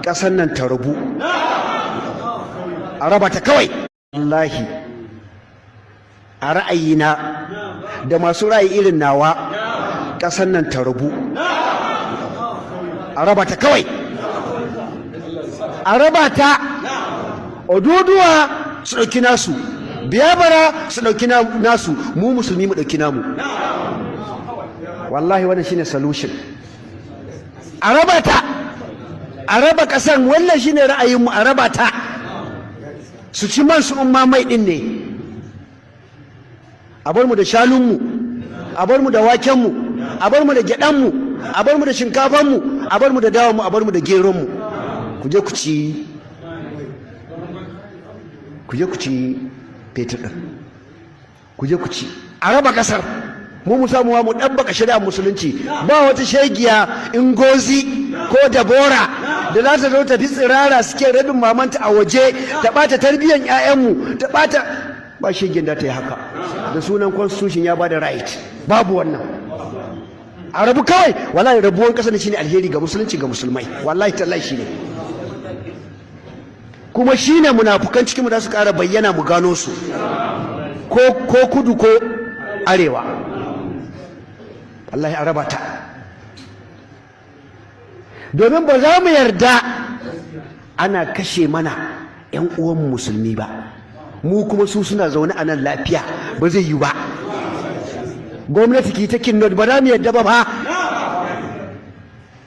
ƙasar nan ta rabu a raba ta kawai. Wallahi a ra'ayina da masu ra'ayi irin nawa ƙasar nan ta rabu a raba ta kawai, a raba ta. Oduduwa su ɗauki nasu, Biafra su ɗauki nasu, mu musulmi mu ɗauki namu. Wallahi wannan shine solution. A raba ta, a raba ƙasar, wannan shine ra'ayinmu, a raba ta. Su ci man su umma mai ɗin ne. A bar mu da shanunmu, a bar mu da wakenmu, a bar mu da gyaɗanmu, a bar mu da shinkafanmu, a bar mu da dawanmu, a bar mu da geronmu. Ku je ku ci, ku je ku ci fetur ɗin, ku je ku ci. A raba ƙasar, mu samu mu ɗabbaka shari'ar musulunci. Ba wata shegiya Ngozi ko Dabora da za ta zo ta fi tsirara suke rabin mamanta a waje ta ɓata tarbiyyar 'ya'yanmu, ta ɓata. Ba shegin da ta yi haka da sunan constitution ya bada right. Babu wannan. A rabu kawai. Wallahi rabuwan ƙasar ne shine alheri ga musulunci, ga musulmai. Wallahi tallahi shine. Kuma shine munafukan cikin mu da su ƙara bayyana mu gano su, ko kudu ko arewa. Wallahi a raba ta, domin ba za mu yarda ana kashe mana 'yan uwan musulmi ba, mu kuma su suna zaune a nan lafiya. Ba zai yi ba. Gwamnati ki ta kinnot, ba za mu yarda ba.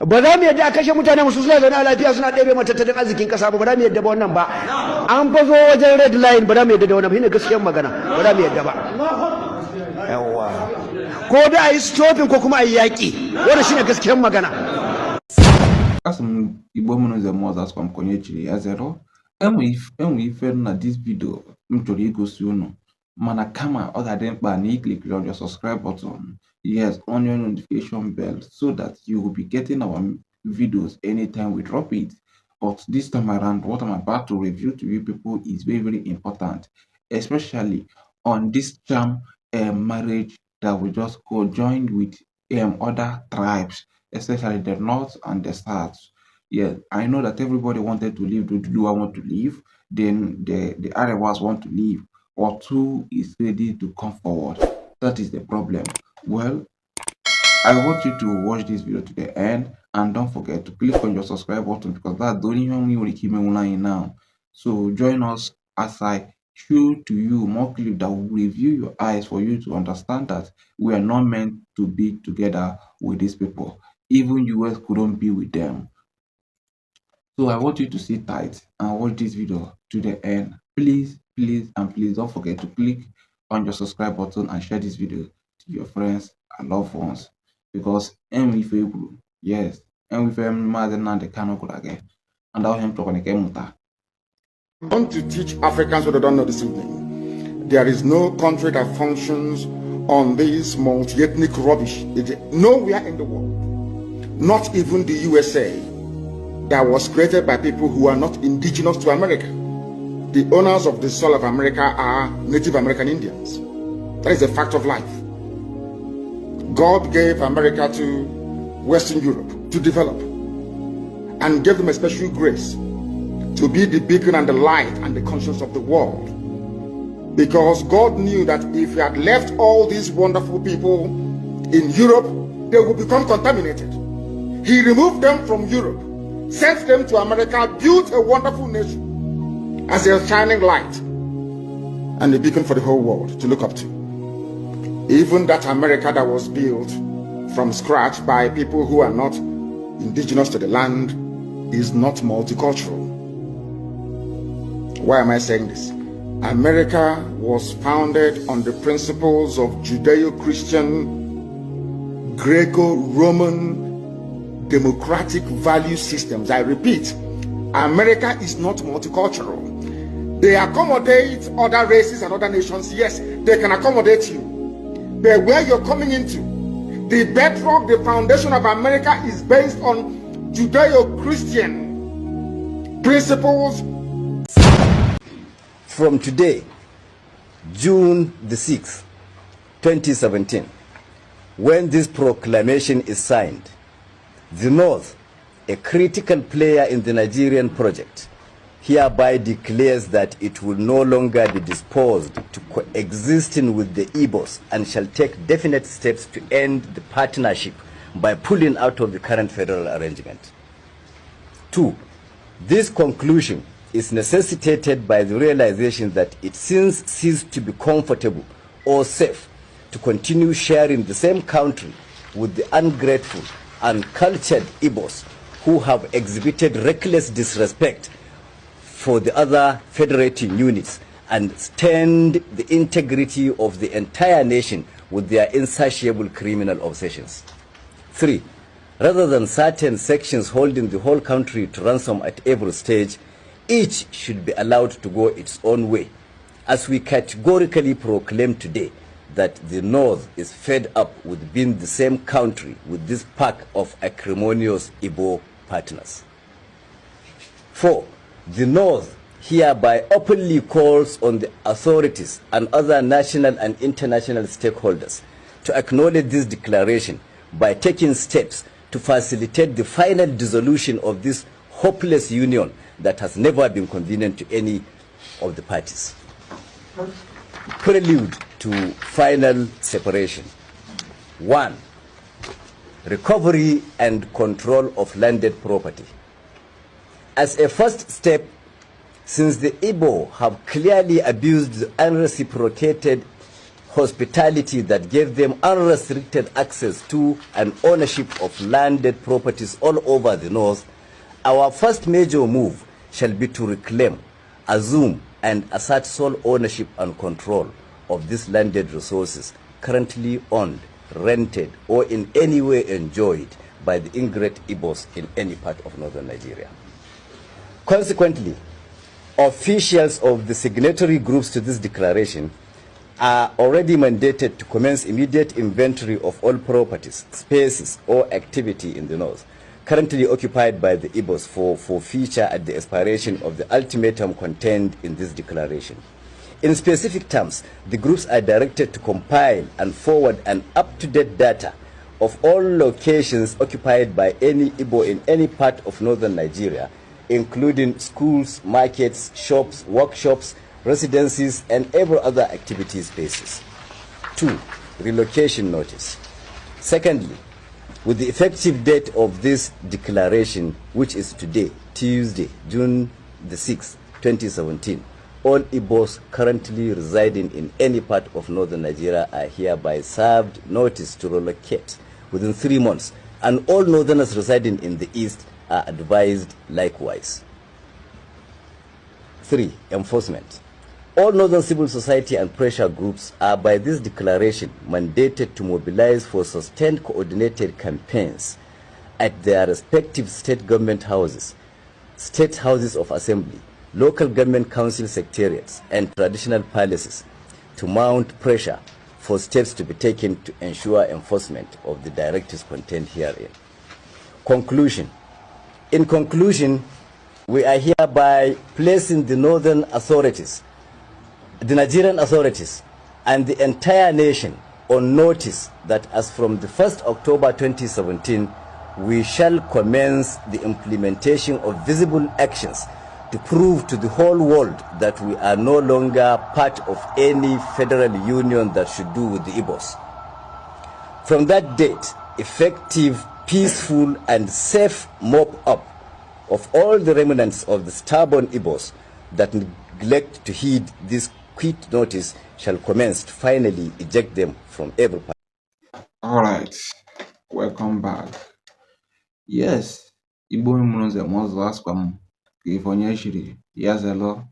Ba za mu yadda a kashe mutane musu suna zaune a lafiya suna ɗebe mata tattalin arzikin ƙasa ba. Ba za mu yadda ba wannan ba. An fa zo wajen red line, ba za mu yadda da wannan ba. Shine gaskiyar magana, ba za mu yadda ba. Yawwa, ko da a yi stopping ko kuma a yi yaƙi, wannan shine gaskiyar magana. Asum Igbo mụnụ nze mmụọ zasụkwa m konye chiri ya zero. Enwe ife na this video m chọrọ igosi unu, mana kama ọ ga-adị mkpa na iklikiri on your subscribe button, yes, on your notification bell, so that you will be getting our videos anytime we drop it. But this time around, what I'm about to review to you people is very, very important, especially on this charm marriage that we just go joined with other tribes, especially the north and the south. Yeah, I know that everybody wanted to leave. Do I want to leave? Then the Arewas want to leave, or two is ready to come forward. That is the problem. Well, I want you to watch this video to the end, and don't forget to click on your subscribe button, because that's the only one we will keep online now. So join us as I show to you more clips that will review your eyes for you to understand that we are not meant to be together with these people. Even US couldn't be with them. So I want you to sit tight and watch this video to the end. Please, please, and please don't forget to click on your subscribe button and share this video to your friends and loved ones, because yes, and we the Kanu again, and I'll him talking again. I want to teach Africans what they don't know this evening. There is no country that functions on this multi-ethnic rubbish. Nowhere in the world, not even the USA, that was created by people who are not indigenous to America. The owners of the soil of America are Native American Indians. That is a fact of life. God gave America to Western Europe to develop, and gave them a special grace to be the beacon and the light and the conscience of the world. Because God knew that if He had left all these wonderful people in Europe, they would become contaminated. He removed them from Europe, sent them to America, built a wonderful nation as a shining light and a beacon for the whole world to look up to. Even that America that was built from scratch by people who are not indigenous to the land is not multicultural. Why am I saying this? America was founded on the principles of Judeo-Christian, Greco-Roman, democratic value systems. I repeat, America is not multicultural. They accommodate other races and other nations. Yes, they can accommodate you. But where you're coming into, the bedrock, the foundation of America is based on Judeo-Christian principles. From today, June the 6th, 2017, when this proclamation is signed, the North a critical player in the Nigerian project, hereby declares that it will no longer be disposed to coexisting with the Igbos and shall take definite steps to end the partnership by pulling out of the current federal arrangement. 2. This conclusion is necessitated by the realization that it since ceased to be comfortable or safe to continue sharing the same country with the ungrateful and cultured Igbos who have exhibited reckless disrespect for the other federating units and stained the integrity of the entire nation with their insatiable criminal obsessions. 3. Rather than certain sections holding the whole country to ransom at every stage, each should be allowed to go its own way, as we categorically proclaim today that the North is fed up with being the same country with this pack of acrimonious Igbo partners. 4. The North hereby openly calls on the authorities and other national and international stakeholders to acknowledge this declaration by taking steps to facilitate the final dissolution of this hopeless union that has never been convenient to any of the parties. Prelude to final separation. 1. Recovery and control of landed property. As a first step, since the Igbo have clearly abused the unreciprocated hospitality that gave them unrestricted access to and ownership of landed properties all over the North, our first major move shall be to reclaim, assume, and assert sole ownership and control of these landed resources currently owned, rented, or in any way enjoyed by the ingrate Igbos in any part of northern Nigeria. Consequently, officials of the signatory groups to this declaration are already mandated to commence immediate inventory of all properties, spaces, or activity in the North currently occupied by the Igbos for forfeiture at the expiration of the ultimatum contained in this declaration. In specific terms, the groups are directed to compile and forward an up-to-date data of all locations occupied by any Igbo in any part of northern Nigeria, including schools, markets, shops, workshops, residencies, and every other activity spaces. 2. Relocation notice. Secondly, with the effective date of this declaration, which is today, Tuesday, June the 6th, 2017, all Igbos currently residing in any part of northern Nigeria are hereby served notice to relocate within 3 months, and all northerners residing in the east are advised likewise. 3. Enforcement. All northern civil society and pressure groups are by this declaration mandated to mobilize for sustained coordinated campaigns at their respective state government houses, state houses of assembly, local government council secretariats, and traditional palaces to mount pressure for steps to be taken to ensure enforcement of the directives contained herein. Conclusion. In conclusion, we are hereby placing the northern authorities, the Nigerian authorities, and the entire nation on notice that as from the 1st October 2017, we shall commence the implementation of visible actions to prove to the whole world that we are no longer part of any federal union that should do with the Igbos. From that date, effective, peaceful, and safe mop-up of all the remnants of the stubborn Igbos that neglect to heed this quit notice shall commence to finally eject them from every part. Alright, welcome back. Yes, Igbo mụrụ mọzụ asụkwa m ka ifonye shiri ya zelo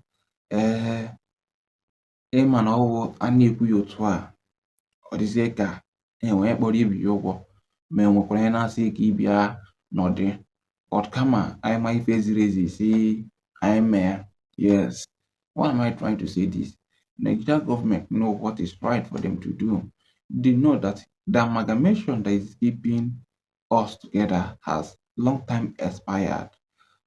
ịma na ọwụ a na-ekwu ya otu a ọ dịzie ka enwee kpọrọ ibi ya ụgwọ ma enwekwara ihe na-asị ka ịbịa n'ọdị kama anyị ma ife ziri ezi si anyị mee. Yes, why am I trying to say this? Nigerian government know what is right for them to do. They know that the amalgamation that is keeping us together has long time expired.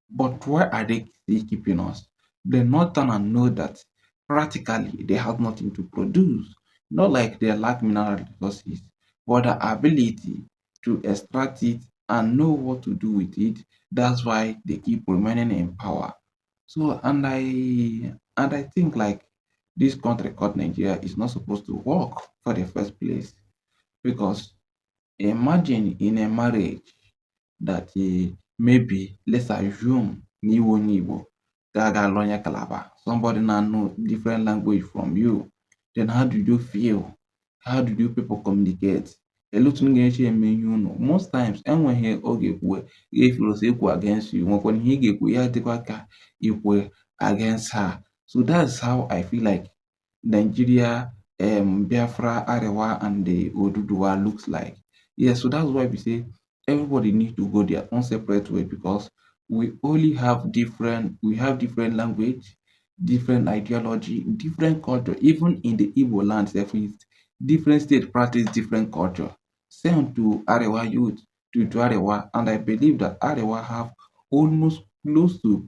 But why are they still keeping us? The Northerners know that practically they have nothing to produce, not like they lack mineral resources, but the ability to extract it and know what to do with it. That's why they keep remaining in power. So and I think like this country called Nigeria is not supposed to work for the first place, because imagine in a marriage that maybe let's assume na iwu onye Igbo ga-alụ onye Calabar, somebody now know different language from you, then how do you feel? How do you people communicate? Elutu m ga-eche eme ihe unu. Most times enweghị ọ ga-ekwu ga-efere ose ekwu against you, nwekwana ihe ị ga-ekwu ya dịkwa ka ikwe against her. So that's how I feel like Nigeria, Biafra, Arewa, and the Oduduwa looks like. Yeah, so that's why we say everybody needs to go their own separate way, because we have different language, different ideology, different culture. Even in the Igbo land, different states practice different culture. Same to Arewa youth, to Arewa, and I believe that Arewa have almost close to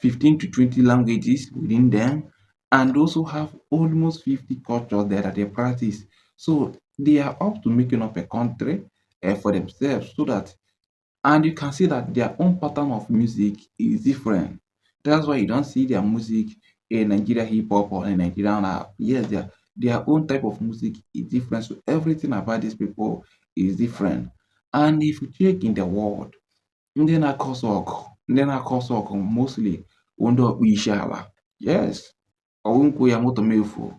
15 to 20 languages within them, and also have almost 50 cultures there that they practice. So they are up to making up a country for themselves, so that, and you can see that their own pattern of music is different. That's why you don't see their music in Nigeria hip hop or in Nigerian rap. Yes, their own type of music is different. So everything about these people is different. And if you check in the world, ndị na-akọ ọkụ mostly ndị ọkpụ isi ala. Yes, ọwụnkwụ ya moto mefu.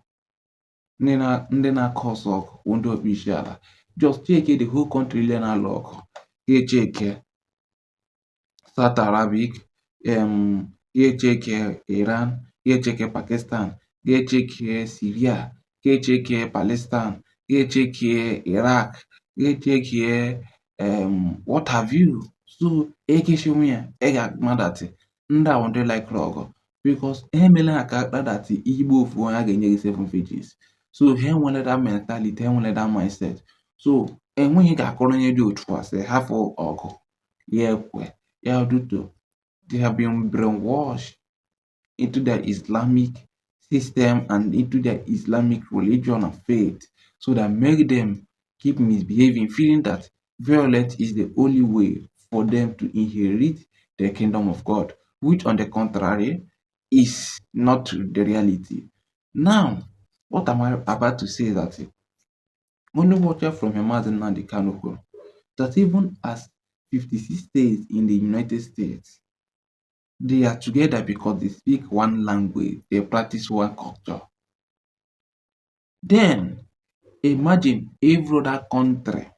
Ndị na-akọ ọkụ ndị ọkpụ isi ala. Just check the whole country ile na-alụ ọkụ. Ga-echeke South Arabic, ga-echeke Iran, ga-echeke Pakistan, ga-echeke Syria, ga-echeke Palestine, ga-echeke Iraq, ga-echeke what have you. So ekeshinwe ya ga-agma that ndị ahụ ndị like ọgụ, because ha emela ha ka akpa that Igbo ofu onye a ga-enye gị 7 pages. So ha enwere that mentality, ha enwere that mindset. So enweghị ga-akọrọ onye dị otu a sị hafụ ọgụ ya ekwe ya duto. They have been brainwashed into their Islamic system and into their Islamic religion and faith, so that make them keep misbehaving, feeling that violence is the only way for them to inherit the kingdom of God, which on the contrary is not the reality. Now, what am I about to say is that only watcher from Nnamdi Kanu that even as 56 states in the United States, they are together because they speak one language, they practice one culture. Then imagine every other country,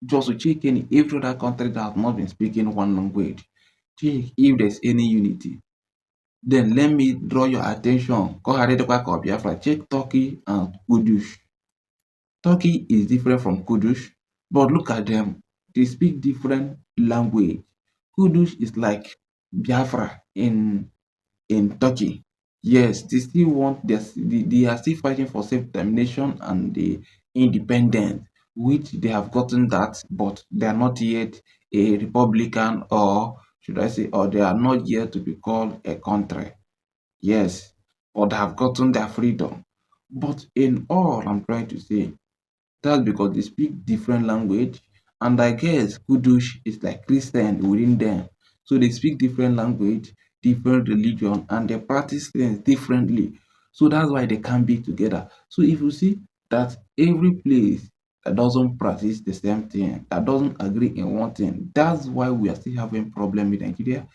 just to check in every other country that has not been speaking one language. Check if there's any unity. Then let me draw your attention. Check Turkey and Kudush. Turkey is different from Kudush, but look at them. They speak different language. Kudush is like Biafra in Turkey. Yes, they still want they are still fighting for self-determination and the independence, which they have gotten that, but they are not yet a republican, or should I say, or they are not yet to be called a country. Yes, but they have gotten their freedom. But in all, I'm trying to say that's because they speak different language, and I guess Kudush is like Christian within them. So they speak different language, different religion, and they practice things differently. So that's why they can't be together. So if you see that every place that doesn't practice the same thing, that doesn't agree in one thing, that's why we are still having problem with Nigeria,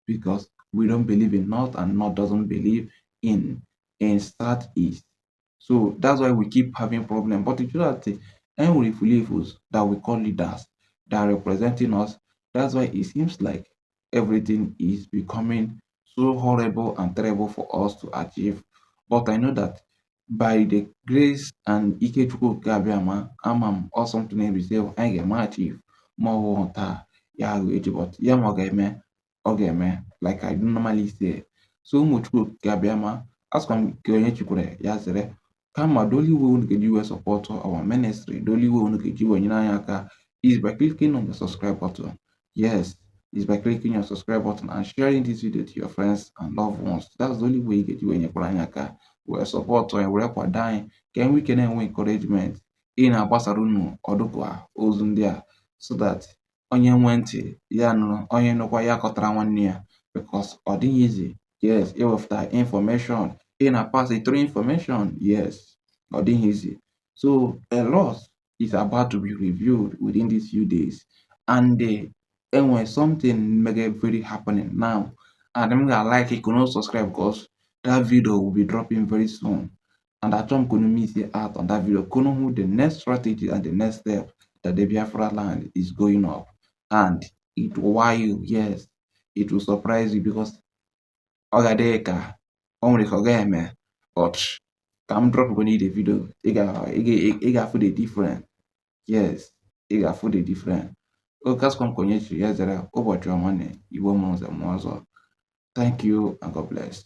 because we don't believe in North, and North doesn't believe in Southeast. So that's why we keep having problem. But it's that believers that we call leaders that are representing us, that's why it seems like everything is becoming so horrible and terrible for us to achieve. But I know that by the grace and Ikechukwu Gabiama, Amam, or something we say, I get achieve more water, yeah, but yeah, like I normally say. So much Gabiama, ask them, Yazere. Kama the only way unu ga-eji support our ministry, the only way unu ga-eji nyere anyị aka is by clicking on the subscribe button. Yes, is by clicking your subscribe button and sharing this video to your friends and loved ones. That's the only way you ga-eji nyekwara anyị aka wee support anyị, were kwado anyị ka we can enwe encouragement ị na-agbasara unu ọdụkwa ozu ndị a, so that onye nwe ntị ya nụrụ, onye nụkwa ya kọtara nwanne ya, because ọ dịghị easy. Yes, iwepụta information, na-pass through information. Yes, ọ dịghị easy. So a lot is about to be reviewed within these few days, and enwere something mega very happening now, and I'm gonna like it, can subscribe because that video will be dropping very soon, and I don't gonna miss it out on that video. Gonna who the next strategy and the next step that the Biafra land is going up, and it will, yes, it will surprise you because Ogadeka only Kogame, but come drop when you the video, ega for the different. Yes, ega for the different. Okas kom konyechi yazera obochi omane iwo monza mwazo. Thank you and God bless.